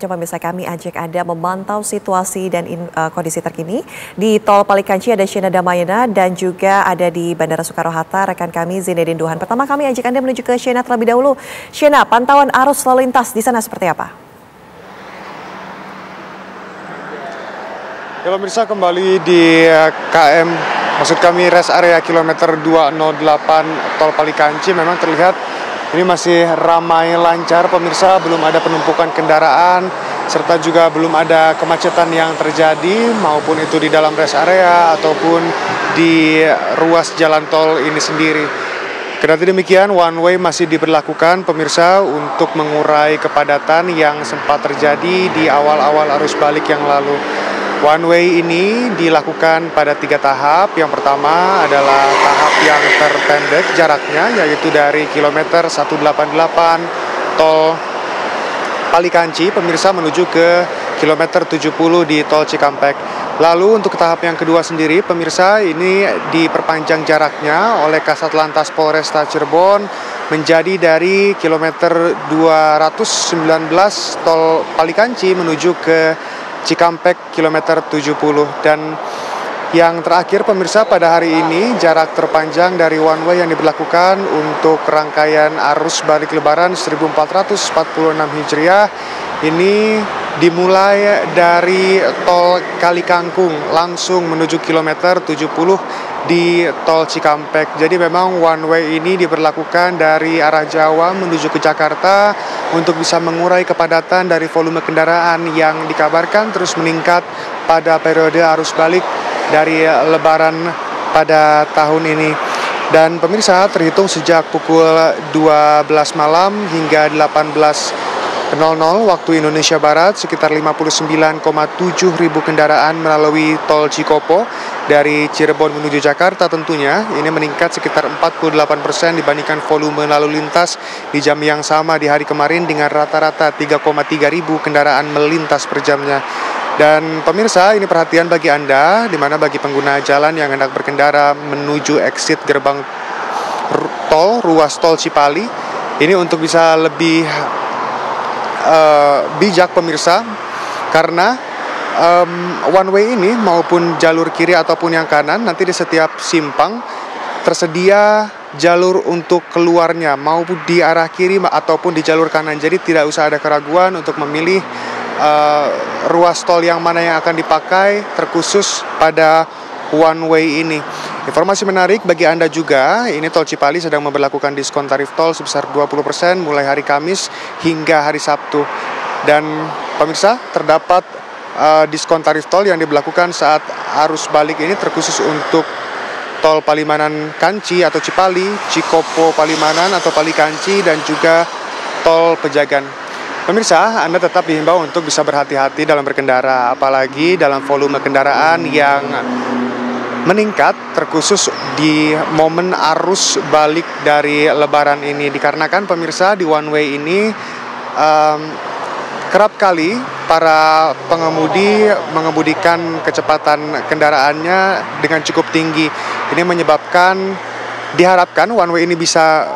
Coba bisa kami ajak Anda memantau situasi dan kondisi terkini di Tol Palikanci. Ada Shena Damayana dan juga ada di Bandara Soekarno-Hatta rekan kami Zinedine Duhan. Pertama kami ajak Anda menuju ke Shena terlebih dahulu. Shena, pantauan arus lalu lintas di sana seperti apa? Ya pemirsa, kembali di maksud kami rest area kilometer 208 Tol Palikanci memang terlihat ini masih ramai lancar pemirsa, belum ada penumpukan kendaraan serta juga belum ada kemacetan yang terjadi maupun itu di dalam rest area ataupun di ruas jalan tol ini sendiri. Kendati demikian, one way masih diberlakukan pemirsa untuk mengurai kepadatan yang sempat terjadi di awal-awal arus balik yang lalu. One way ini dilakukan pada 3 tahap. Yang pertama adalah tahap yang terpendek jaraknya, yaitu dari kilometer 188 Tol Palikanci, pemirsa, menuju ke kilometer 70 di Tol Cikampek. Lalu untuk tahap yang kedua sendiri, pemirsa, ini diperpanjang jaraknya oleh Kasat Lantas Polresta Cirebon menjadi dari kilometer 219 Tol Palikanci menuju ke Cikampek kilometer 70. Dan yang terakhir pemirsa, pada hari ini jarak terpanjang dari one way yang diberlakukan untuk rangkaian arus balik lebaran 1446 Hijriah ini dimulai dari Tol Kalikangkung langsung menuju kilometer 70 di Tol Cikampek. Jadi memang one way ini diberlakukan dari arah Jawa menuju ke Jakarta untuk bisa mengurai kepadatan dari volume kendaraan yang dikabarkan terus meningkat pada periode arus balik dari Lebaran pada tahun ini. Dan pemirsa, terhitung sejak pukul 12 malam hingga 18.00 waktu Indonesia Barat, sekitar 59,7 ribu kendaraan melalui Tol Cikopo dari Cirebon menuju Jakarta tentunya. Ini meningkat sekitar 48% dibandingkan volume lalu lintas di jam yang sama di hari kemarin dengan rata-rata 3,3 ribu kendaraan melintas per jamnya. Dan pemirsa, ini perhatian bagi Anda, di mana bagi pengguna jalan yang hendak berkendara menuju exit gerbang tol, ruas tol Cipali, ini untuk bisa lebih bijak pemirsa, karena one way ini maupun jalur kiri ataupun yang kanan, nanti di setiap simpang tersedia jalur untuk keluarnya maupun di arah kiri ataupun di jalur kanan. Jadi tidak usah ada keraguan untuk memilih ruas tol yang mana yang akan dipakai terkhusus pada one way ini. Informasi menarik bagi Anda juga, ini Tol Cipali sedang memberlakukan diskon tarif tol sebesar 20% mulai hari Kamis hingga hari Sabtu. Dan pemirsa, terdapat diskon tarif tol yang diberlakukan saat arus balik ini terkhusus untuk Tol Palimanan Kanci atau Cipali, Cikopo Palimanan atau Palikanci, dan juga Tol Pejagan. Pemirsa, Anda tetap dihimbau untuk bisa berhati-hati dalam berkendara, apalagi dalam volume kendaraan yang meningkat terkhusus di momen arus balik dari Lebaran ini. Dikarenakan pemirsa, di one way ini kerap kali para pengemudi mengemudikan kecepatan kendaraannya dengan cukup tinggi. Ini menyebabkan diharapkan one way ini bisa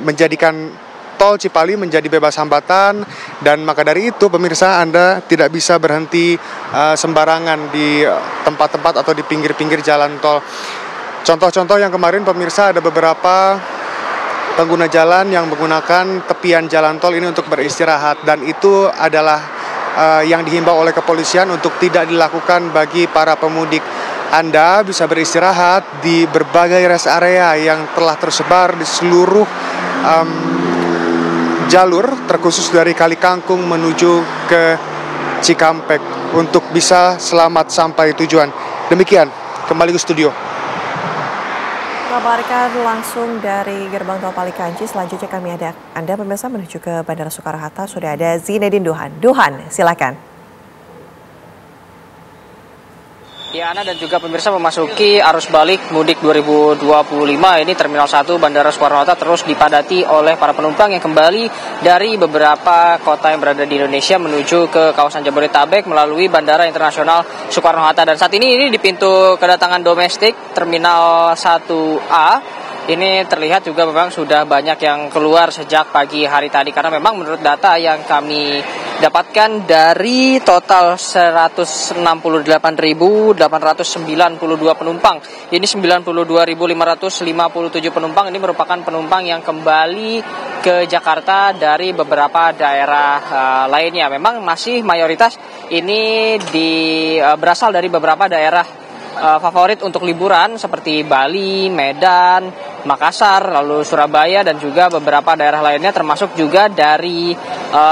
menjadikan Tol Cipali menjadi bebas hambatan, dan maka dari itu pemirsa, Anda tidak bisa berhenti sembarangan di tempat-tempat atau di pinggir-pinggir jalan tol. Contoh-contoh yang kemarin pemirsa, ada beberapa pengguna jalan yang menggunakan tepian jalan tol ini untuk beristirahat, dan itu adalah yang dihimbau oleh kepolisian untuk tidak dilakukan bagi para pemudik. Anda bisa beristirahat di berbagai rest area yang telah tersebar di seluruh jalur terkhusus dari Kalikangkung menuju ke Cikampek untuk bisa selamat sampai tujuan. Demikian, kembali ke studio. Kabarkan langsung dari gerbang Tol Palikanci. Selanjutnya kami ada Anda pemirsa menuju ke Bandara Soekarno-Hatta. Sudah ada Zinedine Duhan. Duhan, silakan. Ya, Ana dan juga pemirsa, memasuki arus balik mudik 2025 ini Terminal 1 Bandara Soekarno-Hatta terus dipadati oleh para penumpang yang kembali dari beberapa kota yang berada di Indonesia menuju ke kawasan Jabodetabek melalui Bandara Internasional Soekarno-Hatta. Dan saat ini di pintu kedatangan domestik Terminal 1A ini terlihat juga memang sudah banyak yang keluar sejak pagi hari tadi, karena memang menurut data yang kami dapatkan dari total 168.892 penumpang, ini 92.557 penumpang ini merupakan penumpang yang kembali ke Jakarta dari beberapa daerah lainnya. Memang masih mayoritas ini berasal dari beberapa daerah favorit untuk liburan seperti Bali, Medan, Makassar, lalu Surabaya, dan juga beberapa daerah lainnya, termasuk juga dari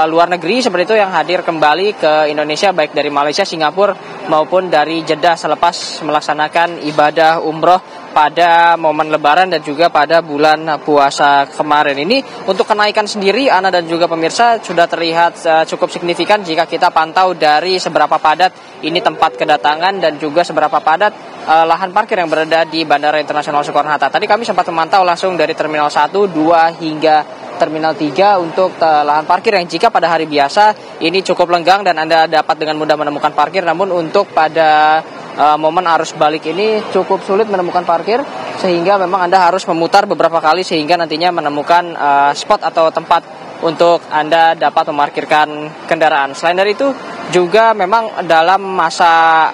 luar negeri seperti itu yang hadir kembali ke Indonesia, baik dari Malaysia, Singapura maupun dari Jeddah selepas melaksanakan ibadah umroh pada momen Lebaran dan juga pada bulan puasa kemarin. Ini untuk kenaikan sendiri, Ana dan juga pemirsa, sudah terlihat cukup signifikan jika kita pantau dari seberapa padat ini tempat kedatangan dan juga seberapa padat lahan parkir yang berada di Bandara Internasional Soekarno-Hatta. Tadi kami sempat memantau langsung dari Terminal 1, 2 hingga Terminal 3 untuk lahan parkir yang jika pada hari biasa ini cukup lenggang dan Anda dapat dengan mudah menemukan parkir, namun untuk pada momen arus balik ini cukup sulit menemukan parkir, sehingga memang Anda harus memutar beberapa kali sehingga nantinya menemukan spot atau tempat untuk Anda dapat memarkirkan kendaraan. Selain dari itu juga memang dalam masa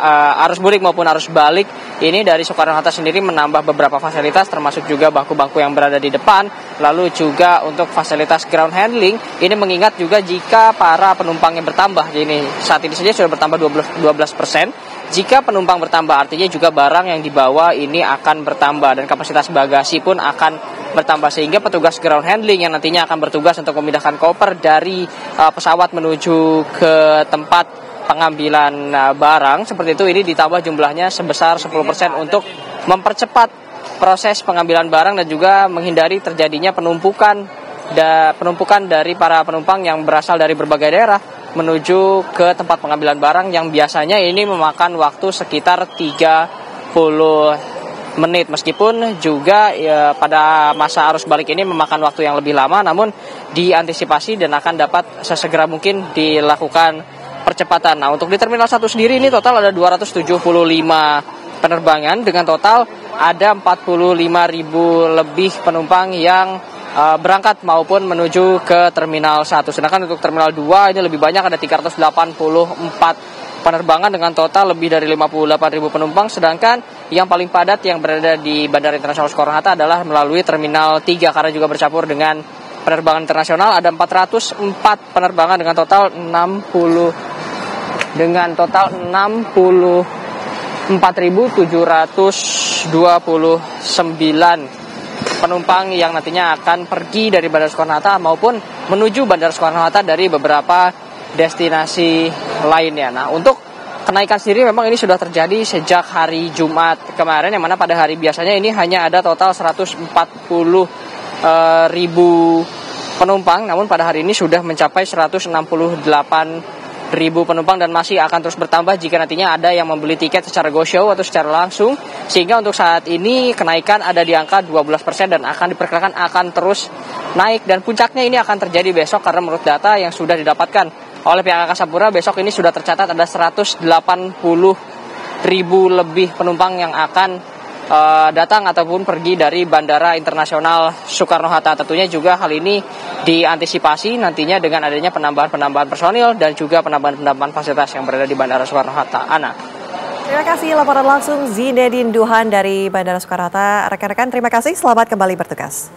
arus mudik maupun arus balik ini dari Soekarno-Hatta sendiri menambah beberapa fasilitas, termasuk juga bangku-bangku yang berada di depan, lalu juga untuk fasilitas ground handling. Ini mengingat juga jika para penumpang yang bertambah, ini saat ini saja sudah bertambah 12%. Jika penumpang bertambah artinya juga barang yang dibawa ini akan bertambah dan kapasitas bagasi pun akan bertambah, sehingga petugas ground handling yang nantinya akan bertugas untuk memindahkan koper dari pesawat menuju ke tempat pengambilan barang seperti itu, ini ditambah jumlahnya sebesar 10% untuk mempercepat proses pengambilan barang dan juga menghindari terjadinya penumpukan dari para penumpang yang berasal dari berbagai daerah menuju ke tempat pengambilan barang yang biasanya ini memakan waktu sekitar 30 menit. Meskipun juga pada masa arus balik ini memakan waktu yang lebih lama, namun diantisipasi dan akan dapat sesegera mungkin dilakukan percepatan. Nah, untuk di Terminal 1 sendiri ini total ada 275 penerbangan dengan total ada 45.000 lebih penumpang yang berangkat maupun menuju ke Terminal 1. Sedangkan untuk Terminal 2 ini lebih banyak, ada 384 penerbangan dengan total lebih dari 58.000 penumpang. Sedangkan yang paling padat yang berada di Bandara Internasional Soekarno-Hatta adalah melalui Terminal 3 karena juga bercampur dengan penerbangan internasional. Ada 404 penerbangan dengan total 64.729 penumpang yang nantinya akan pergi dari Bandara Soekarno-Hatta maupun menuju Bandara Soekarno-Hatta dari beberapa destinasi lainnya. Nah, untuk kenaikan sendiri memang ini sudah terjadi sejak hari Jumat kemarin, yang mana pada hari biasanya ini hanya ada total 140.000 penumpang, namun pada hari ini sudah mencapai 168.000 penumpang dan masih akan terus bertambah jika nantinya ada yang membeli tiket secara go show atau secara langsung, sehingga untuk saat ini kenaikan ada di angka 12% dan akan diperkirakan akan terus naik, dan puncaknya ini akan terjadi besok karena menurut data yang sudah didapatkan oleh pihak Angkasa Pura, besok ini sudah tercatat ada 180.000 lebih penumpang yang akan datang ataupun pergi dari Bandara Internasional Soekarno-Hatta. Tentunya juga hal ini diantisipasi nantinya dengan adanya penambahan personil dan juga penambahan fasilitas yang berada di Bandara Soekarno-Hatta. Ana. Terima kasih laporan langsung Zinedine Duhan dari Bandara Soekarno-Hatta. Rekan-rekan terima kasih, selamat kembali bertugas.